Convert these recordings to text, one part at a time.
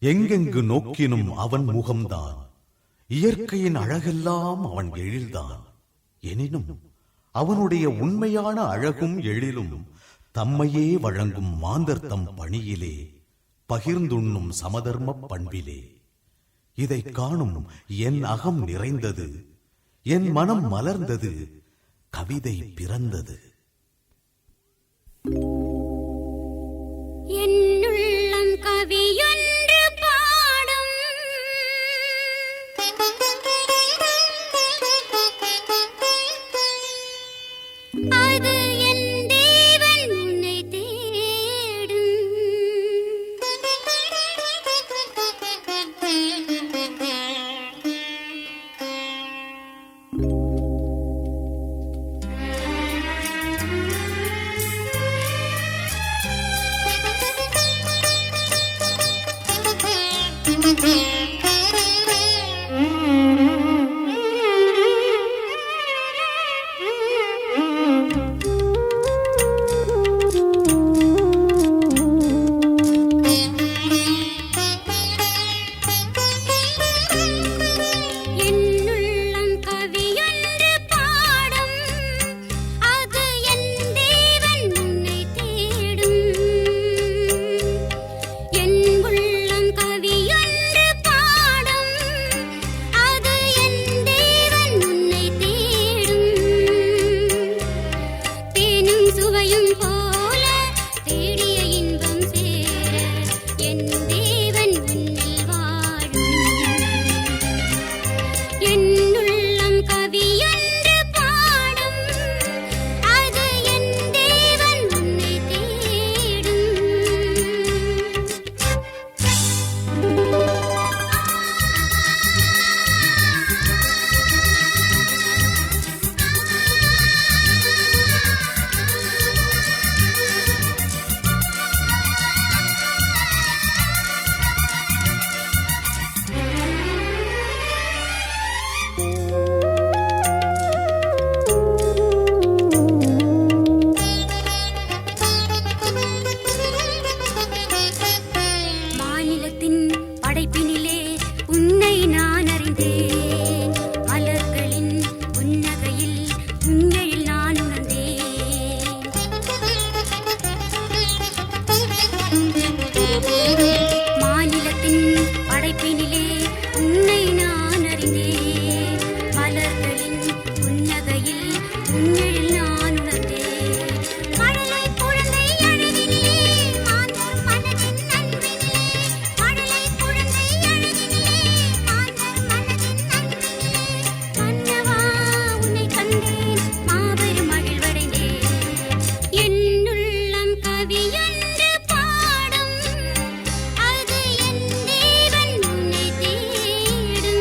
எங்கெங்கு நோக்கினும் அவன் முகம்தான். இயற்கையின் அழகெல்லாம் அவன் எழில்தான். எனினும் அவனுடைய உண்மையான அழகும் எழிலும் தம்மையே வழங்கும் மாந்தர்த்தம் பணியிலே, பகிர்ந்துண்ணும் சமதர்ம பண்பிலே. இதை காணும் என் அகம் நிறைந்தது, என் மனம் மலர்ந்தது, கவிதை பிறந்தது. என்னுள்ளம் கவியொன்று பாடும், அது என் தேவன் உன்னை தேடும். என்னுள்ளம் கவியொன்று பாடும், அது என் தேவன் உன்னை தேடும். என் உள்ளம் கவியொன்று பாடும், அது என் தேவன் உன்னை தேடும். தேனும் சுவையும் போல தேடிய இன்பம் சேர என் தேவன் உன்னில் வாழும். என்னுள்ளம் கவியொன்று பாடும், அது என் தேவன் உன்னை தேடும். மாநிலத்தின் படைப்பினிலே உன்னை நான் அறிந்தேன். மலர்களின் புன்னகையில் உன்னையில் நான் உணர்ந்தேன். மாநிலத்தின் படைப்பினிலே உன்னை நான் அறிந்தேன். மலர்களின் புன்னகையில் உன்னையில் நான் உணர்ந்தேன். மழலை குழந்தை அழகினிலே மாந்தர் மனதின் நன்பினிலே, மழலை குழந்தை அழகினிலே மாந்தர் மனதின் நன்பினிலே, மன்னவா உன்னை கண்டேன் மாபெரும் மகிழ்வடைந்தேன். என்னுள்ளம் கவியொன்று பாடும், அது என் தேவன் உன்னை தேடும்.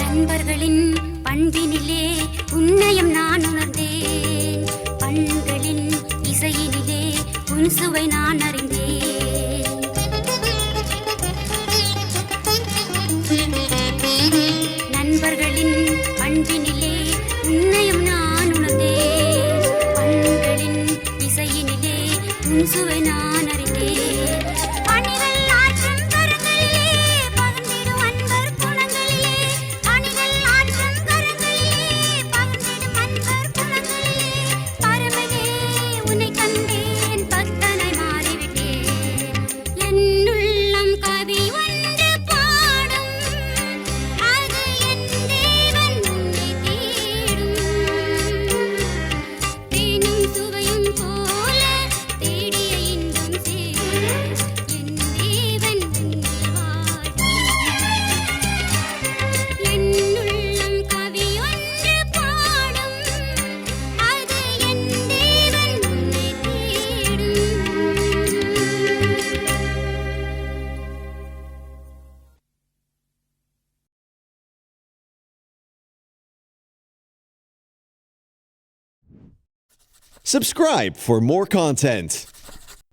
நண்பர்களின் பண்பினிலே உன்னையும் நான் உணர்ந்தேன். பண்களின் இசையினிலே உன் சுவை நான் அறிந்தேன். நண்பர்களின் பண்பினிலே உன்னையும் நான் உணர்ந்தேன். பண்களின் இசையினிலே உன் சுவை நான் அறிந்தேன். பணிகள் ஆற்றும் கரங்களிலே பகிர்ந்திடும் அன்பர் குணங்களிலே, பணிகள் ஆற்றும் கரங்களிலே பகிர்ந்திடும் அன்பர் குணங்களிலே, பரமனே உன்னை கண்டேன் பக்தனாய் மாறிவிட்டேன். என்னுள்ளம் கவி ஒன்று பாடும், அது என் தேவன் உன்னை தேடும். தேனும் சுவையும் போல தேடிய இன்பம் சேர Subscribe for more content.